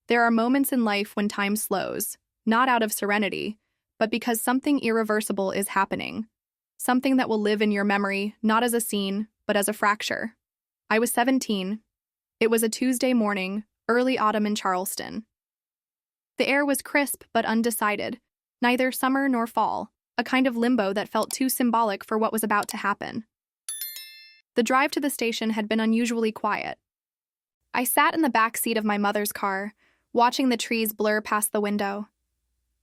There are moments in life when time slows, not out of serenity, but because something irreversible is happening. Something that will live in your memory, not as a scene, but as a fracture. I was 17. It was a Tuesday morning, early autumn in Charleston. The air was crisp but undecided, neither summer nor fall, a kind of limbo that felt too symbolic for what was about to happen. The drive to the station had been unusually quiet. I sat in the back seat of my mother's car, watching the trees blur past the window.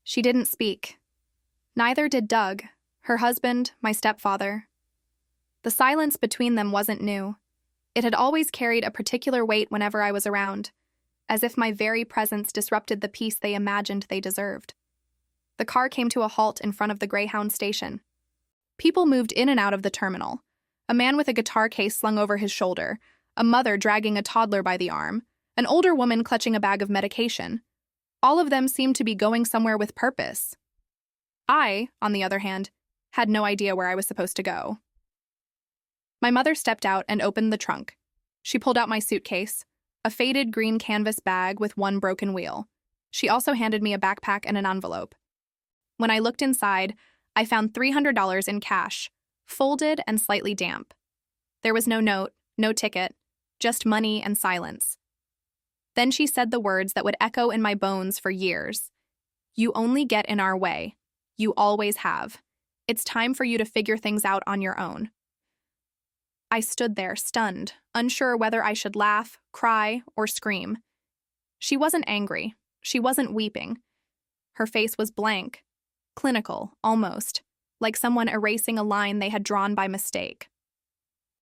She didn't speak. Neither did Doug, her husband, my stepfather. The silence between them wasn't new. It had always carried a particular weight whenever I was around, as if my very presence disrupted the peace they imagined they deserved. The car came to a halt in front of the Greyhound station. People moved in and out of the terminal. A man with a guitar case slung over his shoulder, a mother dragging a toddler by the arm, an older woman clutching a bag of medication. All of them seemed to be going somewhere with purpose. I, on the other hand, had no idea where I was supposed to go. My mother stepped out and opened the trunk. She pulled out my suitcase, a faded green canvas bag with one broken wheel. She also handed me a backpack and an envelope. When I looked inside, I found $300 in cash, folded and slightly damp. There was no note, no ticket, just money and silence. Then she said the words that would echo in my bones for years. "You only get in our way. You always have. It's time for you to figure things out on your own." I stood there, stunned, unsure whether I should laugh, cry, or scream. She wasn't angry. She wasn't weeping. Her face was blank, clinical, almost, like someone erasing a line they had drawn by mistake.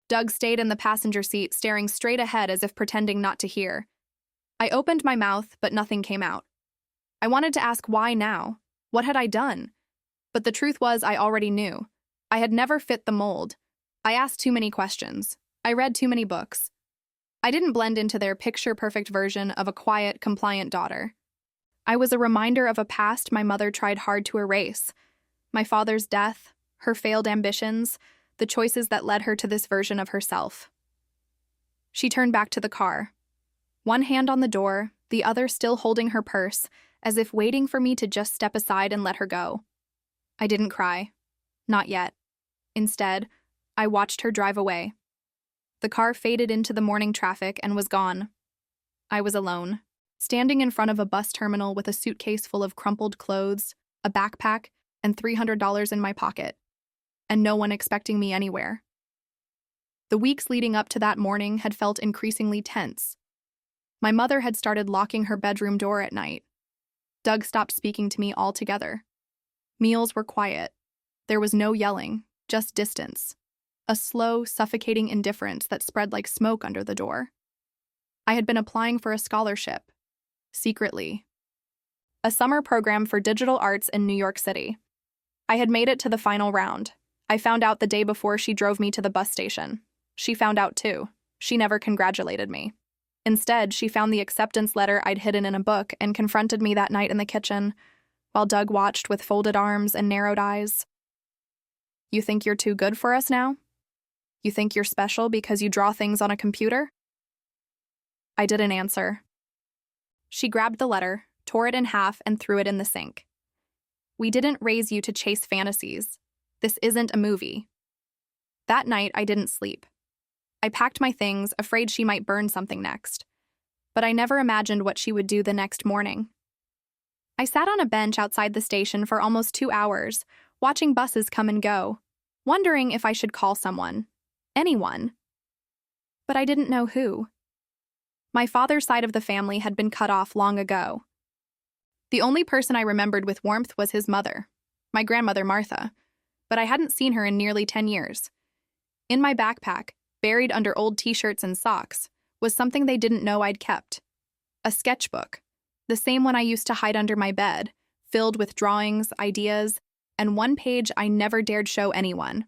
Doug stayed in the passenger seat, staring straight ahead as if pretending not to hear. I opened my mouth, but nothing came out. I wanted to ask why now. What had I done? But the truth was I already knew. I had never fit the mold. I asked too many questions. I read too many books. I didn't blend into their picture-perfect version of a quiet, compliant daughter. I was a reminder of a past my mother tried hard to erase. My father's death, her failed ambitions, the choices that led her to this version of herself. She turned back to the car. One hand on the door, the other still holding her purse, as if waiting for me to just step aside and let her go. I didn't cry. Not yet. Instead, I watched her drive away. The car faded into the morning traffic and was gone. I was alone, standing in front of a bus terminal with a suitcase full of crumpled clothes, a backpack, and $300 in my pocket, and no one expecting me anywhere. The weeks leading up to that morning had felt increasingly tense. My mother had started locking her bedroom door at night. Doug stopped speaking to me altogether. Meals were quiet. There was no yelling, just distance. A slow, suffocating indifference that spread like smoke under the door. I had been applying for a scholarship. Secretly. A summer program for digital arts in New York City. I had made it to the final round. I found out the day before she drove me to the bus station. She found out too. She never congratulated me. Instead, she found the acceptance letter I'd hidden in a book and confronted me that night in the kitchen, while Doug watched with folded arms and narrowed eyes. "You think you're too good for us now? You think you're special because you draw things on a computer?" I didn't answer. She grabbed the letter, tore it in half, and threw it in the sink. "We didn't raise you to chase fantasies. This isn't a movie." That night, I didn't sleep. I packed my things, afraid she might burn something next. But I never imagined what she would do the next morning. I sat on a bench outside the station for almost 2 hours, watching buses come and go, wondering if I should call someone. Anyone. But I didn't know who. My father's side of the family had been cut off long ago. The only person I remembered with warmth was his mother, my grandmother Martha, but I hadn't seen her in nearly 10 years. In my backpack, buried under old t-shirts and socks, was something they didn't know I'd kept. A sketchbook, the same one I used to hide under my bed, filled with drawings, ideas, and one page I never dared show anyone.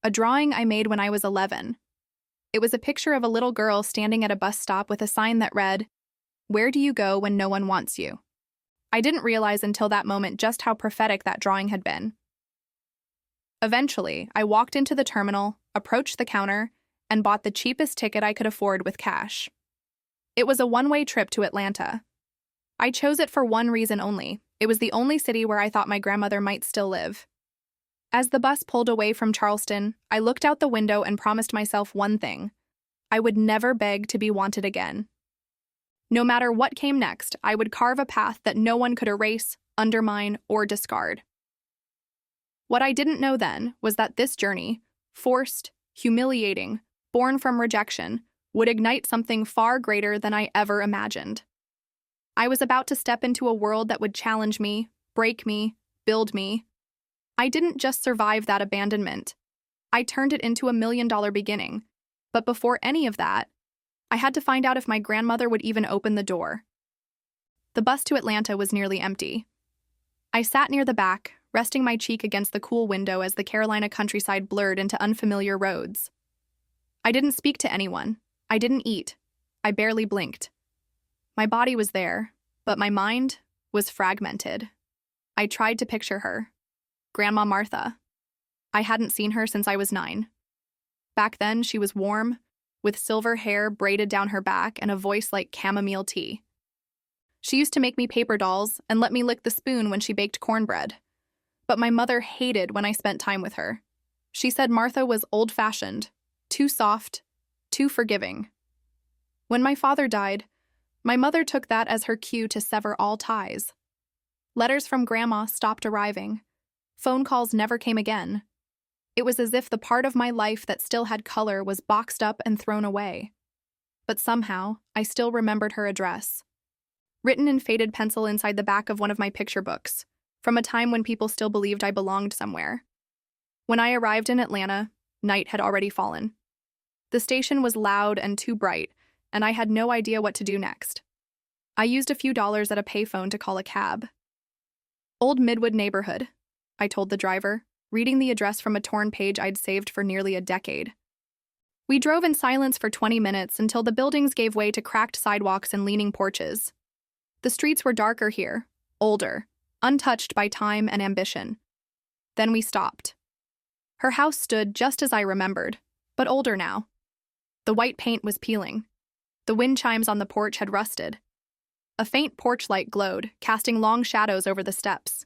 A drawing I made when I was 11. It was a picture of a little girl standing at a bus stop with a sign that read, "Where do you go when no one wants you?" I didn't realize until that moment just how prophetic that drawing had been. Eventually, I walked into the terminal, approached the counter, and bought the cheapest ticket I could afford with cash. It was a one-way trip to Atlanta. I chose it for one reason only. It was the only city where I thought my grandmother might still live. As the bus pulled away from Charleston, I looked out the window and promised myself one thing. I would never beg to be wanted again. No matter what came next, I would carve a path that no one could erase, undermine, or discard. What I didn't know then was that this journey, forced, humiliating, born from rejection, would ignite something far greater than I ever imagined. I was about to step into a world that would challenge me, break me, build me. I didn't just survive that abandonment. I turned it into $1 million beginning. But before any of that, I had to find out if my grandmother would even open the door. The bus to Atlanta was nearly empty. I sat near the back, resting my cheek against the cool window as the Carolina countryside blurred into unfamiliar roads. I didn't speak to anyone. I didn't eat. I barely blinked. My body was there, but my mind was fragmented. I tried to picture her. Grandma Martha. I hadn't seen her since I was 9. Back then, she was warm, with silver hair braided down her back and a voice like chamomile tea. She used to make me paper dolls and let me lick the spoon when she baked cornbread. But my mother hated when I spent time with her. She said Martha was old-fashioned, too soft, too forgiving. When my father died, my mother took that as her cue to sever all ties. Letters from Grandma stopped arriving. Phone calls never came again. It was as if the part of my life that still had color was boxed up and thrown away. But somehow, I still remembered her address. Written in faded pencil inside the back of one of my picture books, from a time when people still believed I belonged somewhere. When I arrived in Atlanta, night had already fallen. The station was loud and too bright, and I had no idea what to do next. I used a few dollars at a payphone to call a cab. Old Midwood neighborhood, I told the driver, reading the address from a torn page I'd saved for nearly a decade. We drove in silence for 20 minutes until the buildings gave way to cracked sidewalks and leaning porches. The streets were darker here, older, untouched by time and ambition. Then we stopped. Her house stood just as I remembered, but older now. The white paint was peeling. The wind chimes on the porch had rusted. A faint porch light glowed, casting long shadows over the steps.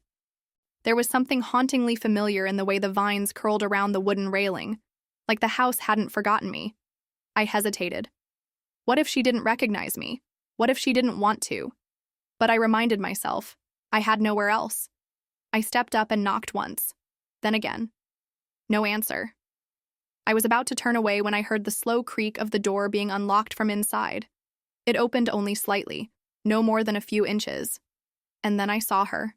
There was something hauntingly familiar in the way the vines curled around the wooden railing, like the house hadn't forgotten me. I hesitated. What if she didn't recognize me? What if she didn't want to? But I reminded myself, I had nowhere else. I stepped up and knocked once, then again. No answer. I was about to turn away when I heard the slow creak of the door being unlocked from inside. It opened only slightly, no more than a few inches. And then I saw her.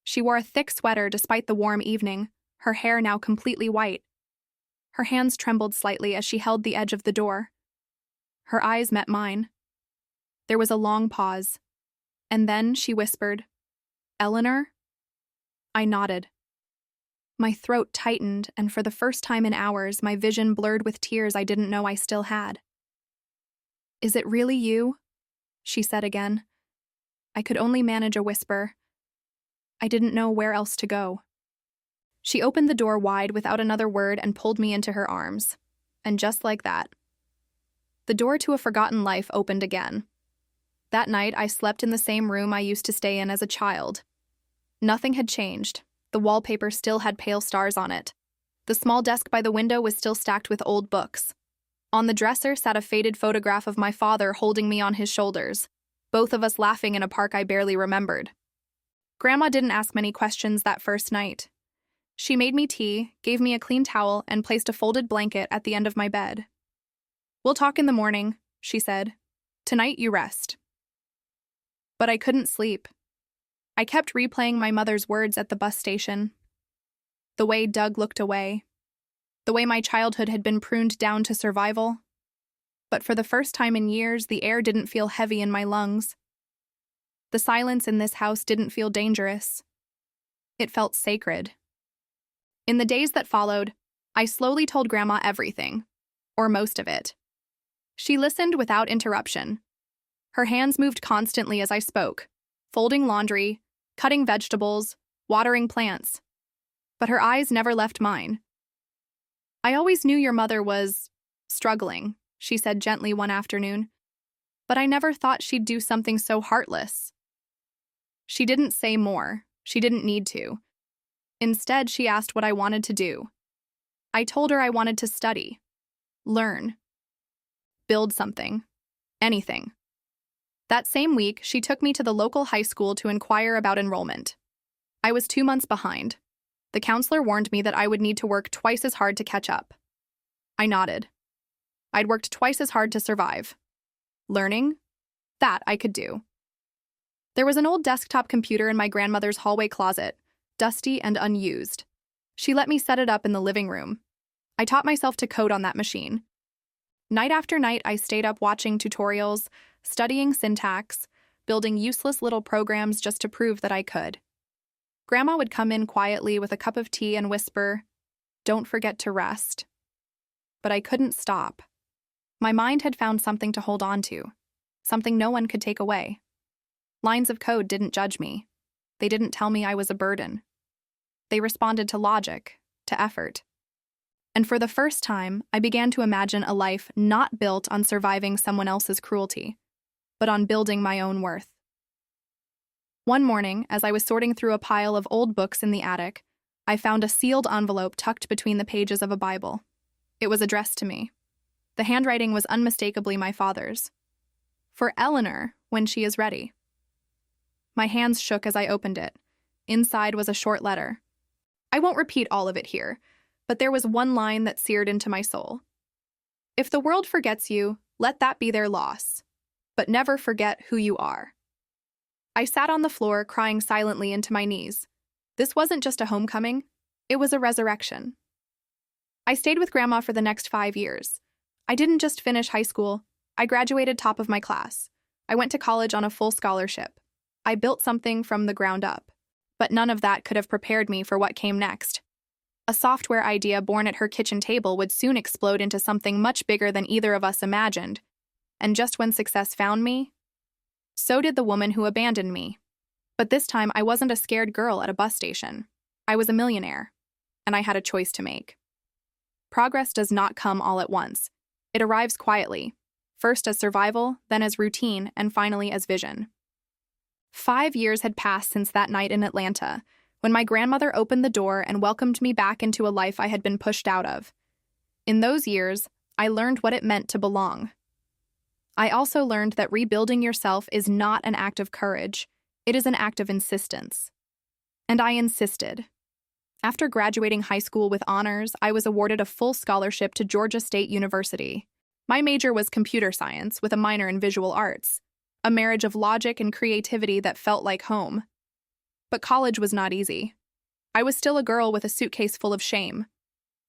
She wore a thick sweater despite the warm evening, her hair now completely white. Her hands trembled slightly as she held the edge of the door. Her eyes met mine. There was a long pause, and then she whispered, "Eleanor?" I nodded. My throat tightened, and for the first time in hours, my vision blurred with tears I didn't know I still had. "Is it really you?" she said again. I could only manage a whisper. I didn't know where else to go. She opened the door wide without another word and pulled me into her arms. And just like that, the door to a forgotten life opened again. That night, I slept in the same room I used to stay in as a child. Nothing had changed. The wallpaper still had pale stars on it. The small desk by the window was still stacked with old books. On the dresser sat a faded photograph of my father holding me on his shoulders, both of us laughing in a park I barely remembered. Grandma didn't ask many questions that first night. She made me tea, gave me a clean towel, and placed a folded blanket at the end of my bed. "We'll talk in the morning," she said. "Tonight you rest." But I couldn't sleep. I kept replaying my mother's words at the bus station. The way Doug looked away. The way my childhood had been pruned down to survival. But for the first time in years, the air didn't feel heavy in my lungs. The silence in this house didn't feel dangerous. It felt sacred. In the days that followed, I slowly told Grandma everything, or most of it. She listened without interruption. Her hands moved constantly as I spoke, folding laundry, cutting vegetables, watering plants. But her eyes never left mine. "I always knew your mother was struggling," she said gently one afternoon. "But I never thought she'd do something so heartless. She didn't say more. She didn't need to. Instead, she asked what I wanted to do. I told her I wanted to study, learn, build something, anything. That same week, she took me to the local high school to inquire about enrollment. I was 2 months behind. The counselor warned me that I would need to work twice as hard to catch up. I nodded. I'd worked twice as hard to survive. Learning? That I could do. There was an old desktop computer in my grandmother's hallway closet, dusty and unused. She let me set it up in the living room. I taught myself to code on that machine. Night after night, I stayed up watching tutorials, studying syntax, building useless little programs just to prove that I could. Grandma would come in quietly with a cup of tea and whisper, "Don't forget to rest." But I couldn't stop. My mind had found something to hold on to, something no one could take away. Lines of code didn't judge me. They didn't tell me I was a burden. They responded to logic, to effort. And for the first time, I began to imagine a life not built on surviving someone else's cruelty, but on building my own worth. One morning, as I was sorting through a pile of old books in the attic, I found a sealed envelope tucked between the pages of a Bible. It was addressed to me. The handwriting was unmistakably my father's. "For Eleanor, when she is ready." My hands shook as I opened it. Inside was a short letter. I won't repeat all of it here, but there was one line that seared into my soul. "If the world forgets you, let that be their loss. But never forget who you are." I sat on the floor, crying silently into my knees. This wasn't just a homecoming, it was a resurrection. I stayed with Grandma for the next 5 years. I didn't just finish high school, I graduated top of my class. I went to college on a full scholarship. I built something from the ground up. But none of that could have prepared me for what came next. A software idea born at her kitchen table would soon explode into something much bigger than either of us imagined. And just when success found me, so did the woman who abandoned me. But this time, I wasn't a scared girl at a bus station. I was a millionaire, and I had a choice to make. Progress does not come all at once. It arrives quietly, first as survival, then as routine, and finally as vision. 5 years had passed since that night in Atlanta, when my grandmother opened the door and welcomed me back into a life I had been pushed out of. In those years, I learned what it meant to belong. I also learned that rebuilding yourself is not an act of courage, it is an act of insistence. And I insisted. After graduating high school with honors, I was awarded a full scholarship to Georgia State University. My major was computer science with a minor in visual arts, a marriage of logic and creativity that felt like home. But college was not easy. I was still a girl with a suitcase full of shame.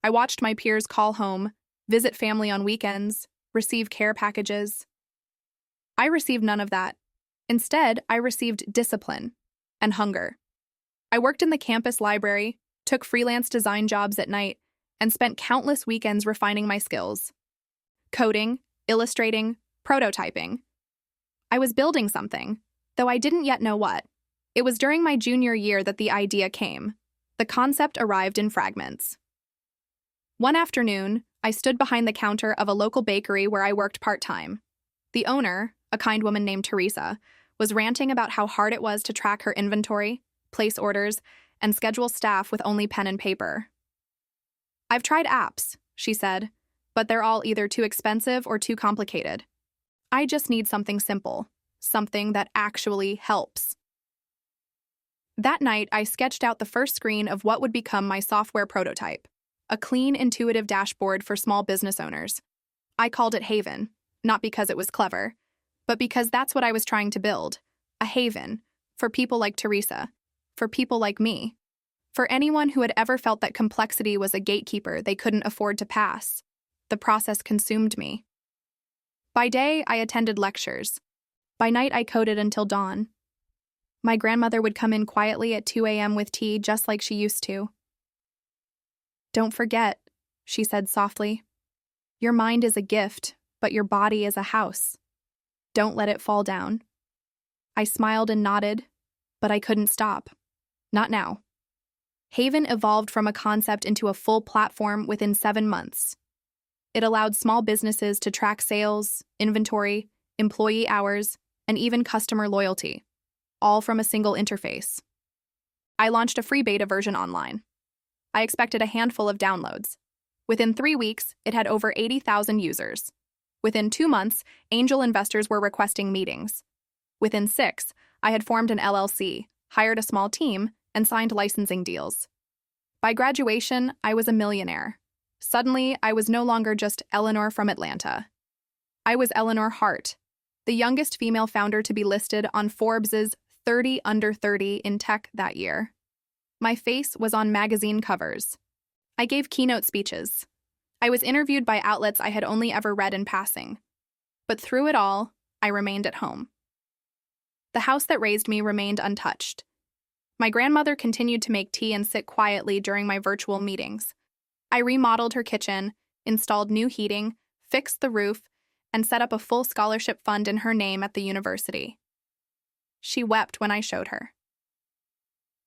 I watched my peers call home, visit family on weekends, receive care packages. I received none of that. Instead, I received discipline and hunger. I worked in the campus library, took freelance design jobs at night, and spent countless weekends refining my skills. Coding, illustrating, prototyping. I was building something, though I didn't yet know what. It was during my junior year that the idea came. The concept arrived in fragments. One afternoon, I stood behind the counter of a local bakery where I worked part-time. The owner, a kind woman named Teresa, was ranting about how hard it was to track her inventory, place orders, and schedule staff with only pen and paper. "I've tried apps," she said, "but they're all either too expensive or too complicated. I just need something simple, something that actually helps." That night, I sketched out the first screen of what would become my software prototype, a clean, intuitive dashboard for small business owners. I called it Haven, not because it was clever, but because that's what I was trying to build, a haven for people like Teresa, for people like me, for anyone who had ever felt that complexity was a gatekeeper they couldn't afford to pass. The process consumed me. By day, I attended lectures. By night, I coded until dawn. My grandmother would come in quietly at 2 a.m. with tea just like she used to. "Don't forget," she said softly. "Your mind is a gift, but your body is a house. Don't let it fall down." I smiled and nodded, but I couldn't stop. Not now. Haven evolved from a concept into a full platform within 7 months. It allowed small businesses to track sales, inventory, employee hours, and even customer loyalty, all from a single interface. I launched a free beta version online. I expected a handful of downloads. Within 3 weeks, it had over 80,000 users. Within 2 months, angel investors were requesting meetings. Within 6, I had formed an LLC, hired a small team, and signed licensing deals. By graduation, I was a millionaire. Suddenly, I was no longer just Eleanor from Atlanta. I was Eleanor Hart, the youngest female founder to be listed on Forbes's 30 Under 30 in tech that year. My face was on magazine covers. I gave keynote speeches. I was interviewed by outlets I had only ever read in passing. But through it all, I remained at home. The house that raised me remained untouched. My grandmother continued to make tea and sit quietly during my virtual meetings. I remodeled her kitchen, installed new heating, fixed the roof, and set up a full scholarship fund in her name at the university. She wept when I showed her.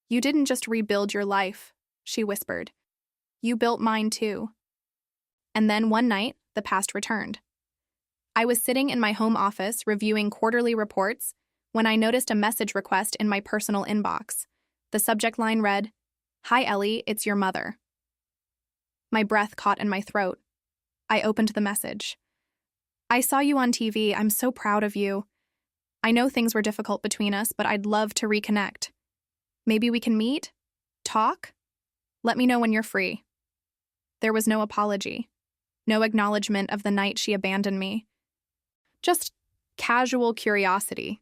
"You didn't just rebuild your life," she whispered. "You built mine too." And then one night, the past returned. I was sitting in my home office reviewing quarterly reports when I noticed a message request in my personal inbox. The subject line read, "Hi Ellie, it's your mother." My breath caught in my throat. I opened the message. "I saw you on TV. I'm so proud of you. I know things were difficult between us, but I'd love to reconnect. Maybe we can meet? Talk? Let me know when you're free." There was no apology, no acknowledgement of the night she abandoned me. Just casual curiosity,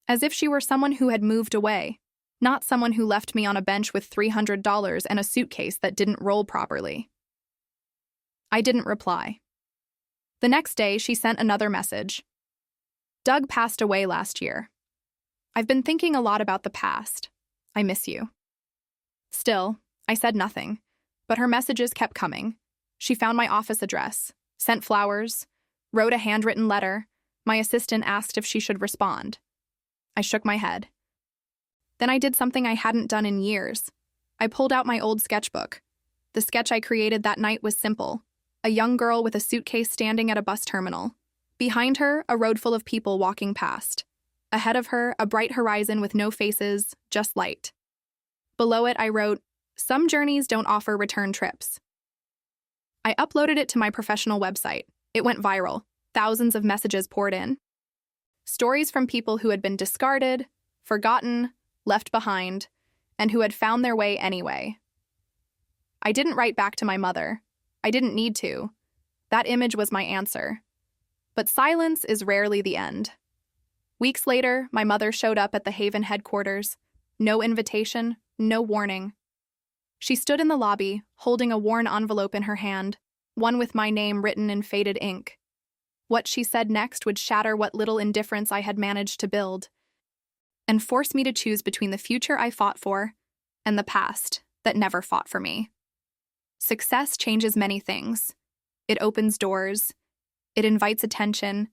as if she were someone who had moved away, not someone who left me on a bench with $300 and a suitcase that didn't roll properly. I didn't reply. The next day, she sent another message. "Doug passed away last year. I've been thinking a lot about the past. I miss you." Still, I said nothing, but her messages kept coming. She found my office address, sent flowers, wrote a handwritten letter. My assistant asked if she should respond. I shook my head. Then I did something I hadn't done in years. I pulled out my old sketchbook. The sketch I created that night was simple: a young girl with a suitcase standing at a bus terminal. Behind her, a road full of people walking past. Ahead of her, a bright horizon with no faces, just light. Below it, I wrote, "Some journeys don't offer return trips." I uploaded it to my professional website. It went viral. Thousands of messages poured in. Stories from people who had been discarded, forgotten, left behind, and who had found their way anyway. I didn't write back to my mother. I didn't need to. That image was my answer. But silence is rarely the end. Weeks later, my mother showed up at the Haven headquarters. No invitation, no warning. She stood in the lobby, holding a worn envelope in her hand, one with my name written in faded ink. What she said next would shatter what little indifference I had managed to build, and force me to choose between the future I fought for and the past that never fought for me. Success changes many things. It opens doors. It invites attention.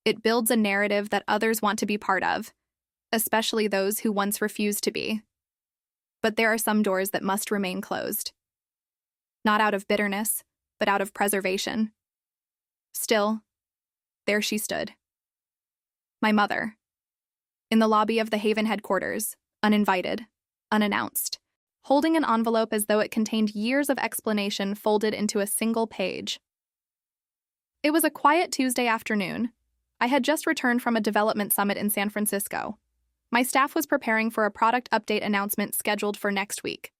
It builds a narrative that others want to be part of, especially those who once refused to be. But there are some doors that must remain closed. Not out of bitterness, but out of preservation. Still, there she stood. My mother. In the lobby of the Haven headquarters, uninvited, unannounced, holding an envelope as though it contained years of explanation folded into a single page. It was a quiet Tuesday afternoon. I had just returned from a development summit in San Francisco. My staff was preparing for a product update announcement scheduled for next week.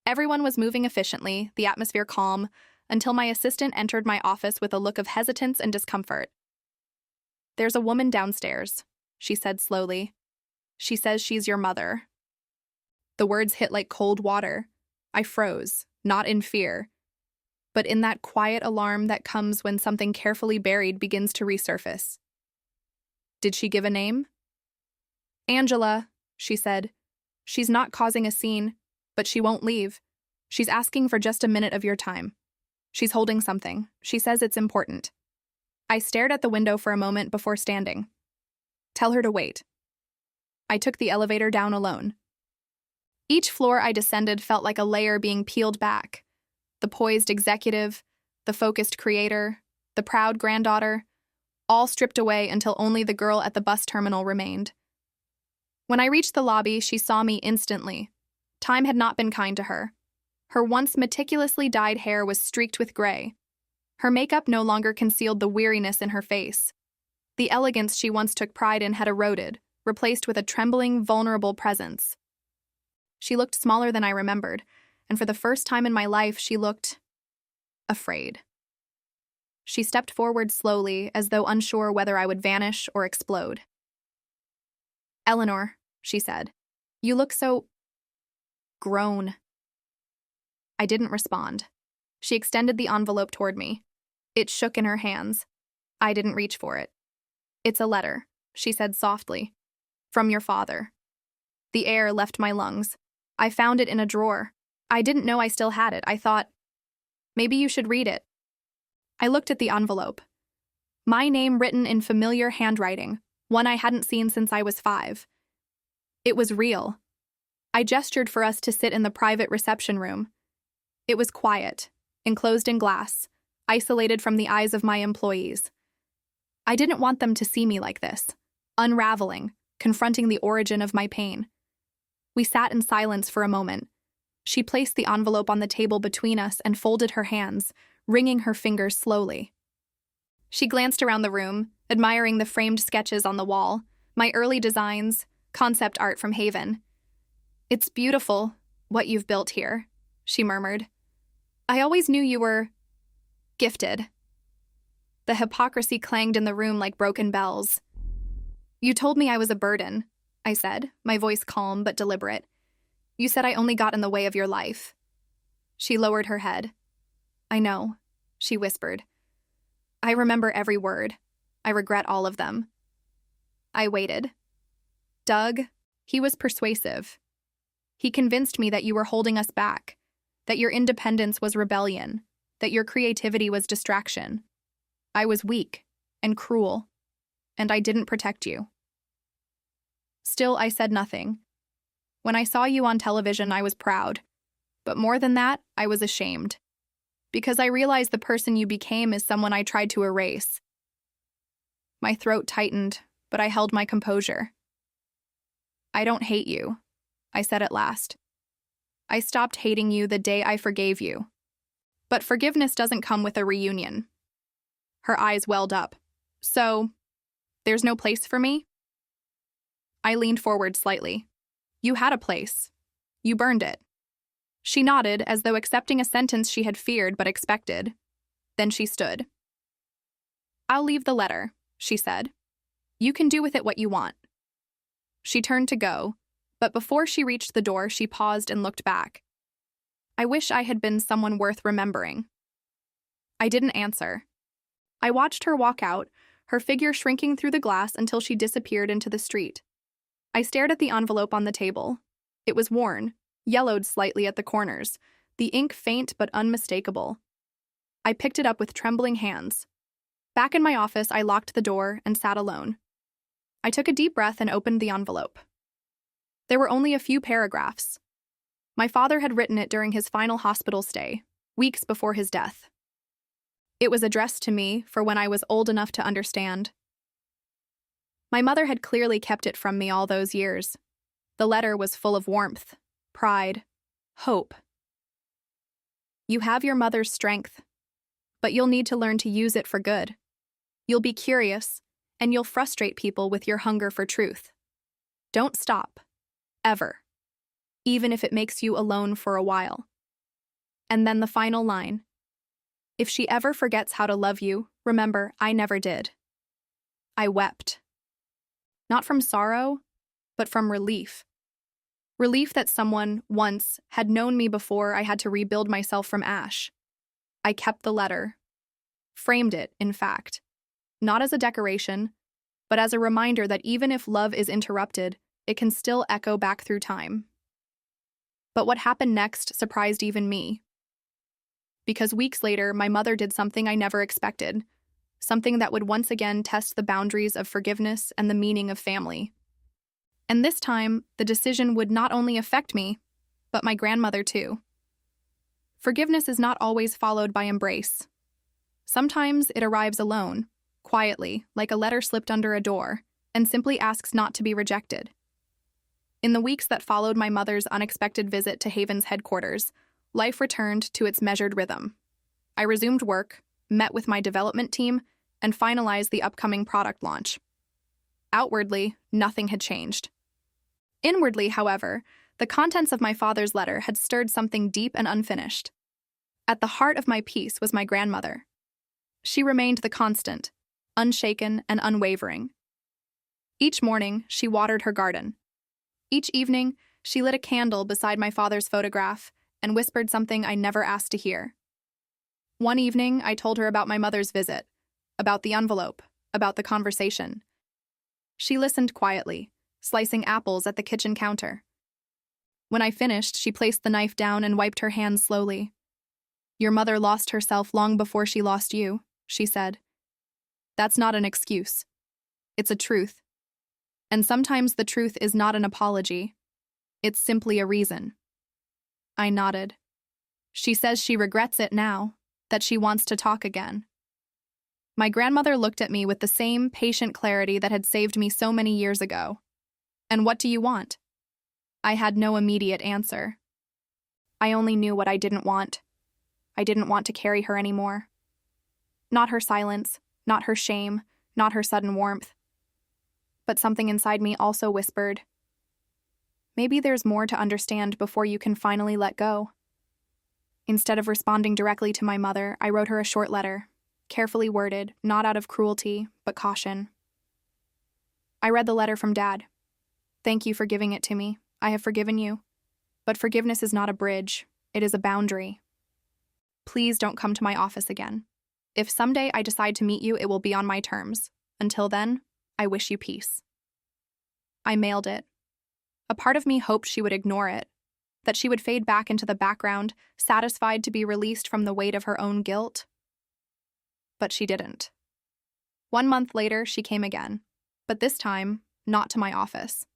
Everyone was moving efficiently, the atmosphere calm, until my assistant entered my office with a look of hesitance and discomfort. "There's a woman downstairs," she said slowly. "She says she's your mother." The words hit like cold water. I froze, not in fear, but in that quiet alarm that comes when something carefully buried begins to resurface. "Did she give a name?" "Angela," she said. "She's not causing a scene, but she won't leave. She's asking for just a minute of your time. She's holding something. She says it's important." I stared at the window for a moment before standing. "Tell her to wait." I took the elevator down alone. Each floor I descended felt like a layer being peeled back. The poised executive, the focused creator, the proud granddaughter, all stripped away until only the girl at the bus terminal remained. When I reached the lobby, she saw me instantly. Time had not been kind to her. Her once meticulously dyed hair was streaked with gray. Her makeup no longer concealed the weariness in her face. The elegance she once took pride in had eroded, replaced with a trembling, vulnerable presence. She looked smaller than I remembered, and for the first time in my life, she looked afraid. She stepped forward slowly, as though unsure whether I would vanish or explode. "Eleanor," she said, "you look so grown." I didn't respond. She extended the envelope toward me. It shook in her hands. I didn't reach for it. "It's a letter," she said softly. "From your father." The air left my lungs. I found it in a drawer. I didn't know I still had it. I thought, maybe you should read it. I looked at the envelope. My name written in familiar handwriting, one I hadn't seen since I was 5. It was real. I gestured for us to sit in the private reception room. It was quiet, enclosed in glass, isolated from the eyes of my employees. I didn't want them to see me like this, unraveling, confronting the origin of my pain. We sat in silence for a moment. She placed the envelope on the table between us and folded her hands, wringing her fingers slowly. She glanced around the room, admiring the framed sketches on the wall, my early designs, concept art from Haven. "It's beautiful, what you've built here," she murmured. "I always knew you were gifted." The hypocrisy clanged in the room like broken bells. "You told me I was a burden," I said, my voice calm but deliberate. "You said I only got in the way of your life." She lowered her head. "I know," she whispered. "I remember every word. I regret all of them." I waited. "Doug," he was persuasive. "He convinced me that you were holding us back, that your independence was rebellion, that your creativity was distraction. I was weak and cruel, and I didn't protect you." Still, I said nothing. When I saw you on television, I was proud. But more than that, I was ashamed. Because I realized the person you became is someone I tried to erase. My throat tightened, but I held my composure. "I don't hate you," I said at last. "I stopped hating you the day I forgave you. But forgiveness doesn't come with a reunion." Her eyes welled up. "So, there's no place for me?" I leaned forward slightly. "You had a place. You burned it." She nodded, as though accepting a sentence she had feared but expected. Then she stood. "I'll leave the letter," she said. "You can do with it what you want." She turned to go, but before she reached the door, she paused and looked back. I wish I had been someone worth remembering. I didn't answer. I watched her walk out, her figure shrinking through the glass until she disappeared into the street. I stared at the envelope on the table. It was worn, yellowed slightly at the corners, the ink faint but unmistakable. I picked it up with trembling hands. Back in my office, I locked the door and sat alone. I took a deep breath and opened the envelope. There were only a few paragraphs. My father had written it during his final hospital stay, weeks before his death. It was addressed to me for when I was old enough to understand. My mother had clearly kept it from me all those years. The letter was full of warmth, pride, hope. "You have your mother's strength, but you'll need to learn to use it for good. You'll be curious, and you'll frustrate people with your hunger for truth. Don't stop, ever, even if it makes you alone for a while." And then the final line. "If she ever forgets how to love you, remember, I never did." I wept. Not from sorrow, but from relief. Relief that someone, once, had known me before I had to rebuild myself from ash. I kept the letter. Framed it, in fact. Not as a decoration, but as a reminder that even if love is interrupted, it can still echo back through time. But what happened next surprised even me. Because weeks later, my mother did something I never expected. Something that would once again test the boundaries of forgiveness and the meaning of family. And this time, the decision would not only affect me, but my grandmother too. Forgiveness is not always followed by embrace. Sometimes it arrives alone, quietly, like a letter slipped under a door, and simply asks not to be rejected. In the weeks that followed my mother's unexpected visit to Haven's headquarters, life returned to its measured rhythm. I resumed work, met with my development team, and finalized the upcoming product launch. Outwardly, nothing had changed. Inwardly, however, the contents of my father's letter had stirred something deep and unfinished. At the heart of my peace was my grandmother. She remained the constant, unshaken and unwavering. Each morning, she watered her garden. Each evening, she lit a candle beside my father's photograph and whispered something I never asked to hear. One evening, I told her about my mother's visit, about the envelope, about the conversation. She listened quietly, slicing apples at the kitchen counter. When I finished, she placed the knife down and wiped her hands slowly. "Your mother lost herself long before she lost you," she said. "That's not an excuse. It's a truth. And sometimes the truth is not an apology. It's simply a reason." I nodded. She says she regrets it now, that she wants to talk again. My grandmother looked at me with the same patient clarity that had saved me so many years ago. "And what do you want?" I had no immediate answer. I only knew what I didn't want. I didn't want to carry her anymore. Not her silence, not her shame, not her sudden warmth. But something inside me also whispered, maybe there's more to understand before you can finally let go. Instead of responding directly to my mother, I wrote her a short letter, carefully worded, not out of cruelty, but caution. I read the letter from Dad. "Thank you for giving it to me. I have forgiven you. But forgiveness is not a bridge. It is a boundary. Please don't come to my office again. If someday I decide to meet you, it will be on my terms. Until then, I wish you peace." I mailed it. A part of me hoped she would ignore it, that she would fade back into the background, satisfied to be released from the weight of her own guilt. But she didn't. 1 month later, she came again, but this time, not to my office.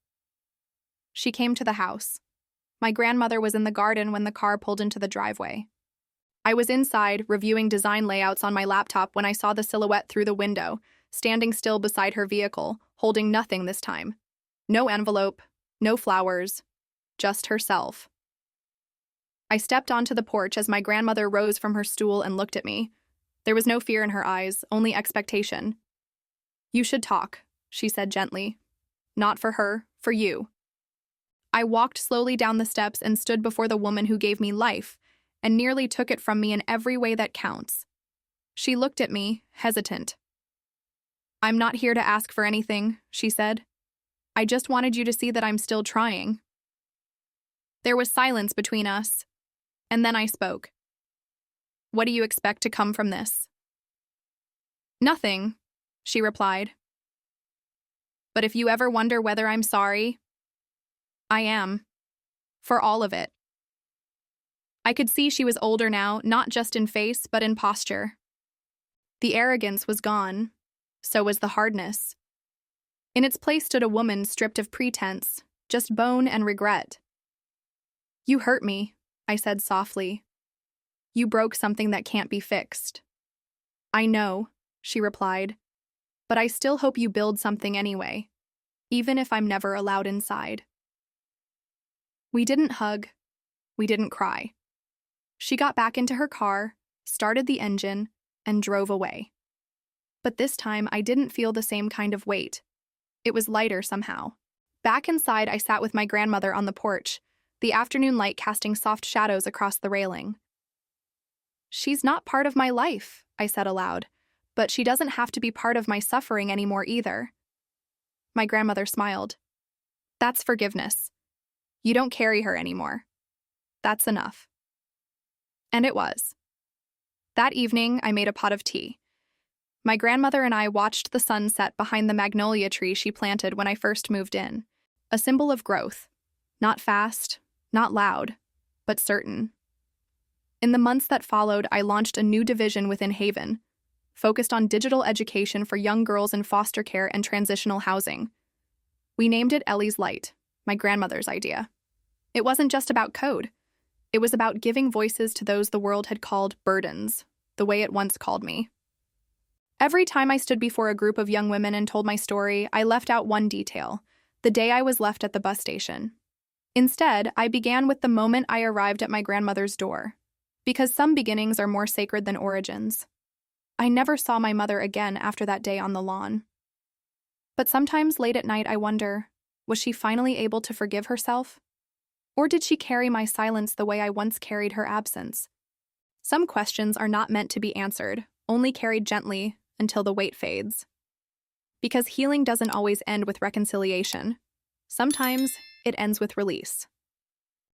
She came to the house. My grandmother was in the garden when the car pulled into the driveway. I was inside, reviewing design layouts on my laptop when I saw the silhouette through the window, standing still beside her vehicle, holding nothing this time. No envelope, no flowers, just herself. I stepped onto the porch as my grandmother rose from her stool and looked at me. There was no fear in her eyes, only expectation. "You should talk," she said gently. "Not for her, for you." I walked slowly down the steps and stood before the woman who gave me life, and nearly took it from me in every way that counts. She looked at me, hesitant. "I'm not here to ask for anything," she said. "I just wanted you to see that I'm still trying." There was silence between us, and then I spoke. "What do you expect to come from this?" "Nothing," she replied. "But if you ever wonder whether I'm sorry, I am. For all of it." I could see she was older now, not just in face, but in posture. The arrogance was gone. So was the hardness. In its place stood a woman stripped of pretense, just bone and regret. "You hurt me," I said softly. "You broke something that can't be fixed." "I know," she replied, "but I still hope you build something anyway, even if I'm never allowed inside." We didn't hug. We didn't cry. She got back into her car, started the engine, and drove away. But this time, I didn't feel the same kind of weight. It was lighter somehow. Back inside, I sat with my grandmother on the porch, the afternoon light casting soft shadows across the railing. "She's not part of my life," I said aloud, "but she doesn't have to be part of my suffering anymore either." My grandmother smiled. "That's forgiveness. You don't carry her anymore. That's enough." And it was. That evening, I made a pot of tea. My grandmother and I watched the sun set behind the magnolia tree she planted when I first moved in, a symbol of growth. Not fast, not loud, but certain. In the months that followed, I launched a new division within Haven, focused on digital education for young girls in foster care and transitional housing. We named it Ellie's Light, my grandmother's idea. It wasn't just about code. It was about giving voices to those the world had called burdens, the way it once called me. Every time I stood before a group of young women and told my story, I left out one detail: the day I was left at the bus station. Instead, I began with the moment I arrived at my grandmother's door, because some beginnings are more sacred than origins. I never saw my mother again after that day on the lawn. But sometimes late at night I wonder, was she finally able to forgive herself? Or did she carry my silence the way I once carried her absence? Some questions are not meant to be answered, only carried gently until the weight fades. Because healing doesn't always end with reconciliation. Sometimes it ends with release.